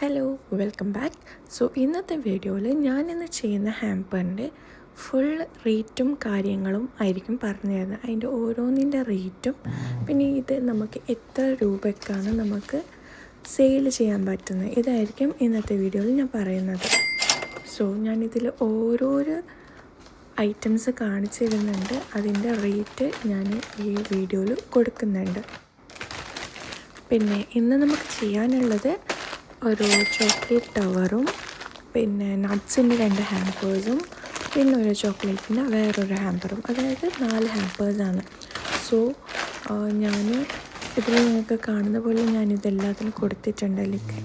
Hello welcome back. So ഇന്നത്തെ വീഡിയോയിൽ ഞാനിന്ന് ചെയ്യുന്ന ഹാമ്പറിൻ്റെ ഫുൾ റേറ്റും കാര്യങ്ങളും ആയിരിക്കും പറഞ്ഞു തരുന്നത്. അതിൻ്റെ ഓരോന്നിൻ്റെ റേറ്റും പിന്നെ ഇത് നമുക്ക് എത്ര രൂപയ്ക്കാണ് നമുക്ക് സെയിൽ ചെയ്യാൻ പറ്റുന്നത്, ഇതായിരിക്കും ഇന്നത്തെ വീഡിയോയിൽ ഞാൻ പറയുന്നത്. സോ ഞാനിതിൽ ഓരോരോ ഐറ്റംസ് കാണിച്ചു തരുന്നുണ്ട്, അതിൻ്റെ റേറ്റ് ഞാൻ ഈ വീഡിയോയിൽ കൊടുക്കുന്നുണ്ട്. പിന്നെ ഇന്ന് നമുക്ക് ചെയ്യാനുള്ളത് ഒരു ചോക്ലേറ്റ് ടവറും പിന്നെ നട്ട്സിൻ്റെ 2 ഹാമ്പേഴ്സും പിന്നെ ഒരു ചോക്ലേറ്റിൻ്റെ വേറൊരു ഹാമ്പറും, അതായത് 4 ഹാമ്പേഴ്സാണ്. സോ ഞാൻ ഇതിൽ നിങ്ങൾക്ക് കാണുന്ന പോലെ ഞാനിതെല്ലാത്തിനും കൊടുത്തിട്ടുണ്ട്. ലൈക്ക്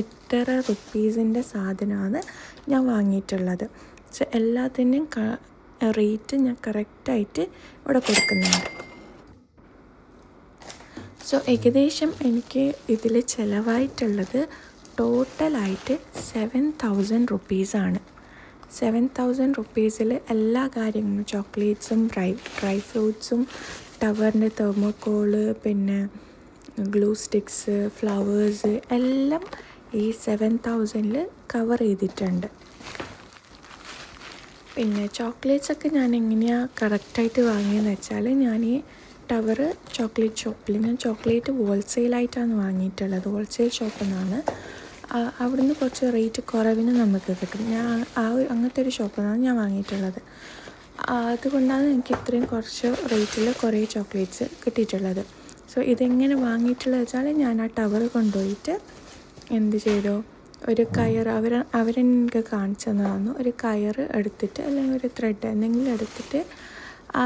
എത്ര റുപ്പീസിൻ്റെ സാധനമാണ് ഞാൻ വാങ്ങിയിട്ടുള്ളത്. സോ എല്ലാത്തിൻ്റെയും റേറ്റ് ഞാൻ കറക്റ്റായിട്ട് ഇവിടെ കൊടുക്കുന്നുണ്ട്. സോ ഏകദേശം എനിക്ക് ഇതിൽ ചിലവായിട്ടുള്ളത് ടോട്ടലായിട്ട് 7,000 റുപ്പീസാണ്. 7,000 റുപ്പീസിൽ എല്ലാ കാര്യങ്ങളും ചോക്ലേറ്റ്സും ഡ്രൈ ഫ്രൂട്ട്സും ടവറിൻ്റെ തെർമോക്കോള് പിന്നെ ഗ്ലൂ സ്റ്റിക്സ് ഫ്ലവേഴ്സ് എല്ലാം ഈ 7,000 കവർ ചെയ്തിട്ടുണ്ട്. പിന്നെ ചോക്ലേറ്റ്സൊക്കെ ഞാൻ എങ്ങനെയാണ് കറക്റ്റായിട്ട് വാങ്ങിയെന്ന് വെച്ചാൽ, ഞാൻ ഈ ടവർ ചോക്ലേറ്റ് ഷോപ്പിൽ ഞാൻ ചോക്ലേറ്റ് ഹോൾസെയിലായിട്ടാണ് വാങ്ങിയിട്ടുള്ളത്. ഹോൾസെയിൽ ഷോപ്പിൽ നിന്നാണ്. അവിടുന്ന് കുറച്ച് റേറ്റ് കുറവിന് നമുക്ക് കിട്ടും. ഞാൻ അങ്ങനത്തെ ഒരു ഷോപ്പിൽ നിന്നാണ് ഞാൻ വാങ്ങിയിട്ടുള്ളത്. അതുകൊണ്ടാണ് എനിക്ക് ഇത്രയും കുറച്ച് റേറ്റിൽ കുറേ ചോക്ലേറ്റ്സ് കിട്ടിയിട്ടുള്ളത്. സോ ഇതെങ്ങനെ വാങ്ങിയിട്ടുള്ളത് വെച്ചാൽ, ഞാൻ ആ ടവർ കൊണ്ടുപോയിട്ട് എന്ത് ചെയ്തു, ഒരു കയർ അവരെനിക്ക് കാണിച്ചു തന്നതാണ്. ഒരു കയർ എടുത്തിട്ട് അല്ലെങ്കിൽ ഒരു ത്രെഡ് എന്തെങ്കിലും എടുത്തിട്ട് ആ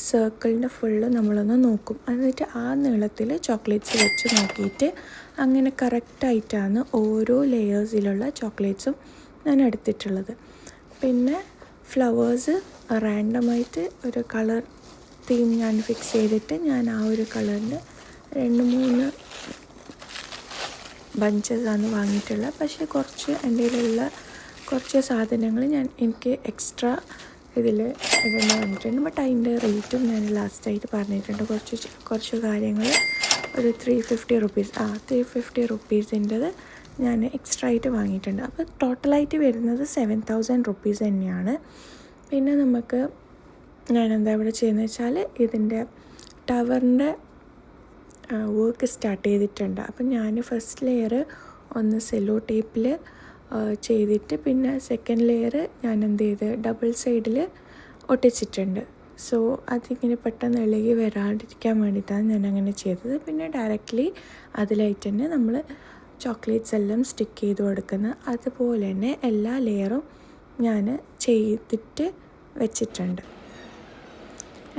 സർക്കിളിൻ്റെ ഫുള്ള് നമ്മളൊന്ന് നോക്കും. എന്നിട്ട് ആ നീളത്തിൽ ചോക്ലേറ്റ്സ് വെച്ച് നോക്കിയിട്ട് അങ്ങനെ കറക്റ്റായിട്ടാണ് ഓരോ ലെയേഴ്സിലുള്ള ചോക്ലേറ്റ്സും ഞാൻ എടുത്തിട്ടുള്ളത്. പിന്നെ ഫ്ലവേഴ്സ് റാൻഡമായിട്ട് ഒരു കളർ തീം ഞാൻ ഫിക്സ് ചെയ്തിട്ട് ഞാൻ ആ ഒരു കളറിൻ്റെ 2-3 ബഞ്ചസാണ് വാങ്ങിയിട്ടുള്ളത്. പക്ഷേ കുറച്ച് എൻ്റെ കയ്യിലുള്ള കുറച്ച് സാധനങ്ങൾ എനിക്ക് എക്സ്ട്രാ ഇതിൽ ഇടേണ്ടി വന്നിട്ടുണ്ട്. ബട്ട് അതിൻ്റെ റേറ്റും ഞാൻ ലാസ്റ്റായിട്ട് പറഞ്ഞിട്ടുണ്ട്. കുറച്ച് കാര്യങ്ങൾ ഒരു 350 റുപ്പീസ് 350 റുപ്പീസിൻ്റെത് ഞാൻ എക്സ്ട്രാ ആയിട്ട് വാങ്ങിയിട്ടുണ്ട്. അപ്പോൾ ടോട്ടലായിട്ട് വരുന്നത് 7,000 റുപ്പീസ് തന്നെയാണ്. പിന്നെ നമുക്ക് ഞാനെന്താ ഇവിടെ ചെയ്യുന്നത് വെച്ചാൽ, ഇതിൻ്റെ ടവറിൻ്റെ വർക്ക് സ്റ്റാർട്ട് ചെയ്തിട്ടുണ്ട്. അപ്പം ഞാൻ ഫസ്റ്റ് ലെയർ ഒന്ന് സെല്ലോ ടേപ്പിൽ ചെയ്തിട്ട് പിന്നെ സെക്കൻഡ് ലെയർ ഞാൻ എന്ത് ചെയ്ത് ഡബിൾ സൈഡിൽ ഒട്ടിച്ചിട്ടുണ്ട്. സോ അതിങ്ങനെ പെട്ടെന്ന് ഇളകി വരാതിരിക്കാൻ വേണ്ടിയിട്ടാണ് ഞാൻ അങ്ങനെ ചെയ്തത്. പിന്നെ ഡയറക്റ്റ്ലി അതിലായിട്ട് തന്നെ നമ്മൾ ചോക്ലേറ്റ്സ് എല്ലാം സ്റ്റിക്ക് ചെയ്ത് കൊടുക്കുന്നത്. അതുപോലെ തന്നെ എല്ലാ ലെയറും ഞാൻ ചെയ്തിട്ട് വെച്ചിട്ടുണ്ട്.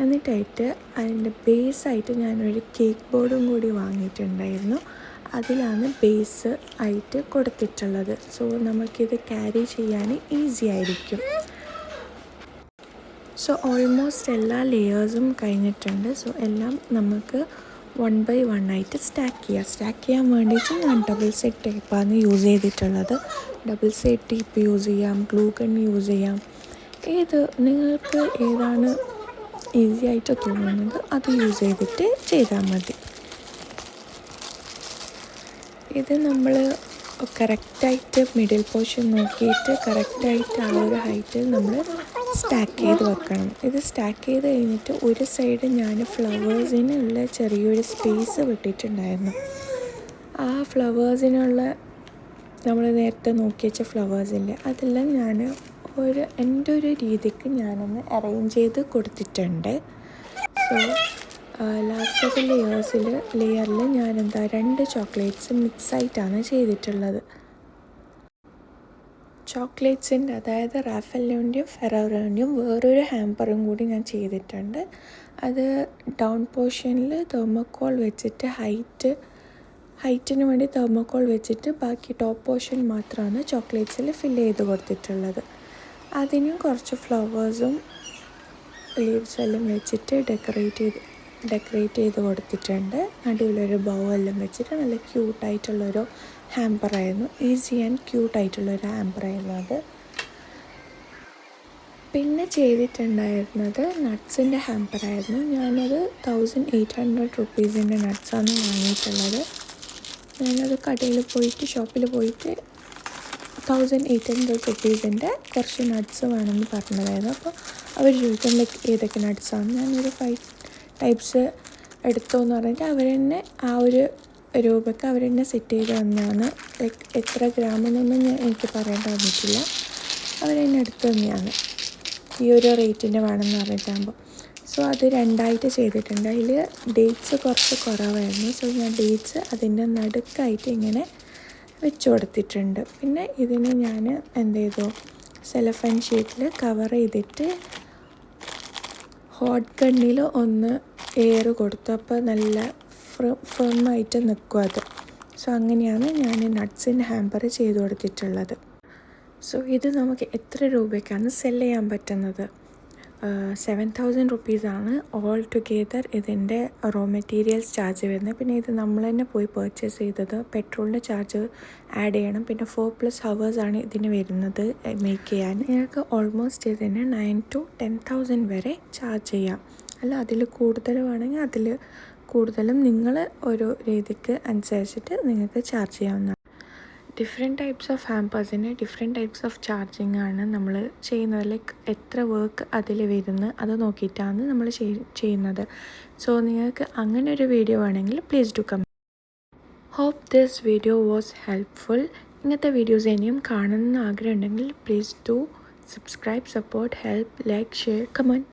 എന്നിട്ടായിട്ട് അതിൻ്റെ ബേസായിട്ട് ഞാനൊരു കേക്ക് ബോർഡും കൂടി വാങ്ങിയിട്ടുണ്ടായിരുന്നു. അതിലാണ് ബേസ് ആയിട്ട് കൊടുത്തിട്ടുള്ളത്. സോ നമുക്കിത് ക്യാരി ചെയ്യാൻ ഈസി ആയിരിക്കും. സോ ഓൾമോസ്റ്റ് എല്ലാ ലെയേഴ്സും കഴിഞ്ഞിട്ടുണ്ട്. സോ എല്ലാം നമുക്ക് 1 by 1 ആയിട്ട് സ്റ്റാക്ക് ചെയ്യാൻ വേണ്ടിയിട്ട് ഞാൻ ഡബിൾ സൈഡ് ടേപ്പാണ് യൂസ് ചെയ്തിട്ടുള്ളത്. ഡബിൾ സൈഡ് ടേപ്പ് യൂസ് ചെയ്യാം, ഗ്ലൂ ഗൺ യൂസ് ചെയ്യാം. നിങ്ങൾക്ക് ഏതാണ് ഈസി ആയിട്ട് തോന്നുന്നത് അത് യൂസ് ചെയ്തിട്ട് ചെയ്താൽ മതി. ഇത് നമ്മൾ കറക്റ്റായിട്ട് മിഡിൽ പോർഷൻ നോക്കിയിട്ട് കറക്റ്റായിട്ട് ആ ഒരു ഹൈറ്റിൽ നമ്മൾ സ്റ്റാക്ക് ചെയ്ത് വെക്കണം. ഇത് സ്റ്റാക്ക് ചെയ്ത് കഴിഞ്ഞിട്ട് ഒരു സൈഡ് ഞാൻ ഫ്ലവേഴ്സിനുള്ള ചെറിയൊരു സ്പേസ് വിട്ടിട്ടുണ്ടായിരുന്നു. ആ ഫ്ലവേഴ്സിനുള്ള നമ്മൾ നേരത്തെ നോക്കി വെച്ച ഫ്ലവേഴ്സില്ലേ, അതെല്ലാം ഞാൻ എൻ്റെ ഒരു രീതിക്ക് ഞാനൊന്ന് അറേഞ്ച് ചെയ്ത് കൊടുത്തിട്ടുണ്ട്. സോ ലാസ്റ്റത്തെ ലെയറിൽ ഞാനെന്താ 2 ചോക്ലേറ്റ്സ് മിക്സായിട്ടാണ് ചെയ്തിട്ടുള്ളത്. ചോക്ലേറ്റ്സിൻ്റെ അതായത് റാഫെല്ലോൻ്റെയും ഫെറോറോൻ്റെയും വേറൊരു ഹാമ്പറും കൂടി ഞാൻ ചെയ്തിട്ടുണ്ട്. അത് ഡൗൺ പോർഷനിൽ തെർമോക്കോൾ വെച്ചിട്ട് ഹൈറ്റിന് വേണ്ടി തെർമോക്കോൾ വെച്ചിട്ട് ബാക്കി ടോപ്പ് പോർഷൻ മാത്രമാണ് ചോക്ലേറ്റ്സിൽ ഫില്ല് ചെയ്ത് കൊടുത്തിട്ടുള്ളത്. അതിനും കുറച്ച് ഫ്ലവേഴ്സും ലീവ്സും എല്ലാം വെച്ചിട്ട് ഡെക്കറേറ്റ് ചെയ്ത് കൊടുത്തിട്ടുണ്ട്. നടുവിലൊരു ബൗവെല്ലാം വെച്ചിട്ട് നല്ല ക്യൂട്ടായിട്ടുള്ളൊരു ഹാമ്പറായിരുന്നു. ഈസി ആൻഡ് ക്യൂട്ടായിട്ടുള്ളൊരു ഹാമ്പറായിരുന്നു അത്. പിന്നെ ചെയ്തിട്ടുണ്ടായിരുന്നത് നട്ട്സിൻ്റെ ഹാമ്പറായിരുന്നു. ഞാനത് 1,800 റുപ്പീസിൻ്റെ നട്ട്സാണ് വാങ്ങിയിട്ടുള്ളത്. ഞാനത് കടയിൽ പോയിട്ട് ഷോപ്പിൽ പോയിട്ട് 1800 റുപ്പീസിൻ്റെ കുറച്ച് നട്ട്സ് വേണമെന്ന് പറഞ്ഞതായിരുന്നു. അപ്പോൾ അവർ ചോദിക്കും ലൈക്ക് ഏതൊക്കെ നട്ട്സാണ്. ഞാനൊരു 5 ടൈപ്സ് എടുത്തോന്ന് പറഞ്ഞിട്ട് അവർ തന്നെ ആ ഒരു രൂപയ്ക്ക് അവർ തന്നെ സെറ്റ് ചെയ്ത് തന്നെയാണ്. ലൈക്ക് എത്ര ഗ്രാമെന്നൊന്നും എനിക്ക് പറയേണ്ട വന്നിട്ടില്ല. അവർ തന്നെ എടുത്തു തന്നെയാണ് ഈ ഒരു റേറ്റിൻ്റെ വേണമെന്ന് പറഞ്ഞിട്ടാകുമ്പോൾ. സോ അത് 2ആയിട്ട് ചെയ്തിട്ടുണ്ട്. അതിൽ ഡേറ്റ്സ് കുറച്ച് കുറവായിരുന്നു. സോ ഞാൻ ഡേറ്റ്സ് അതിൻ്റെ നടുക്കായിട്ട് ഇങ്ങനെ വെച്ച് കൊടുത്തിട്ടുണ്ട്. പിന്നെ ഇതിന് ഞാൻ എന്ത് ചെയ്തു, സെലഫൻ ഷീറ്റിൽ കവർ ചെയ്തിട്ട് ഹോട്ട് ഗണ്ണിൽ ഒന്ന് എയർ കൊടുത്തു. അപ്പോൾ നല്ല ഫേമായിട്ട് നിൽക്കും അത്. സോ അങ്ങനെയാണ് ഞാൻ നട്ട്സിൻ്റെ ഹാമ്പർ ചെയ്ത് കൊടുത്തിട്ടുള്ളത്. സോ ഇത് നമുക്ക് എത്ര രൂപയ്ക്കാണ് സെല് ചെയ്യാൻ പറ്റുന്നത്? 7000 റുപ്പീസാണ് ഓൾ ടുഗെദർ ഇതിൻ്റെ റോ മെറ്റീരിയൽസ് ചാർജ് വരുന്നത്. പിന്നെ ഇത് നമ്മൾ തന്നെ പോയി പർച്ചേസ് ചെയ്തത്. പെട്രോളിൻ്റെ ചാർജ് ആഡ് ചെയ്യണം. പിന്നെ 4+ ഹവേഴ്സാണ് ഇതിന് വരുന്നത് മേക്ക് ചെയ്യാൻ. നിങ്ങൾക്ക് ഓൾമോസ്റ്റ് ഇതിന് 9,000 to 10,000 വരെ ചാർജ് ചെയ്യാം. അല്ല അതിൽ കൂടുതൽ വേണമെങ്കിൽ അതിൽ കൂടുതലും നിങ്ങൾ ഓരോ രീതിക്ക് അനുസരിച്ചിട്ട് നിങ്ങൾക്ക് ചാർജ് ചെയ്യാവുന്നതാണ്. ഡിഫറെൻറ്റ് ടൈപ്സ് ഓഫ് ഹാമ്പേഴ്സിന് ഡിഫറെൻറ്റ് ടൈപ്സ് ഓഫ് ചാർജിങ് ആണ് നമ്മൾ ചെയ്യുന്നത്. ലൈക്ക് എത്ര വർക്ക് അതിൽ വരുന്നത് അത് നോക്കിയിട്ടാണ് നമ്മൾ ചെയ്യുന്നത്. സോ നിങ്ങൾക്ക് അങ്ങനെ ഒരു വീഡിയോ വേണമെങ്കിൽ please do comment. Hope this video was helpful. ഇങ്ങനത്തെ വീഡിയോസ് ഇനിയും കാണുന്ന ആഗ്രഹം ഉണ്ടെങ്കിൽ please do subscribe, support, help, like, share, comment.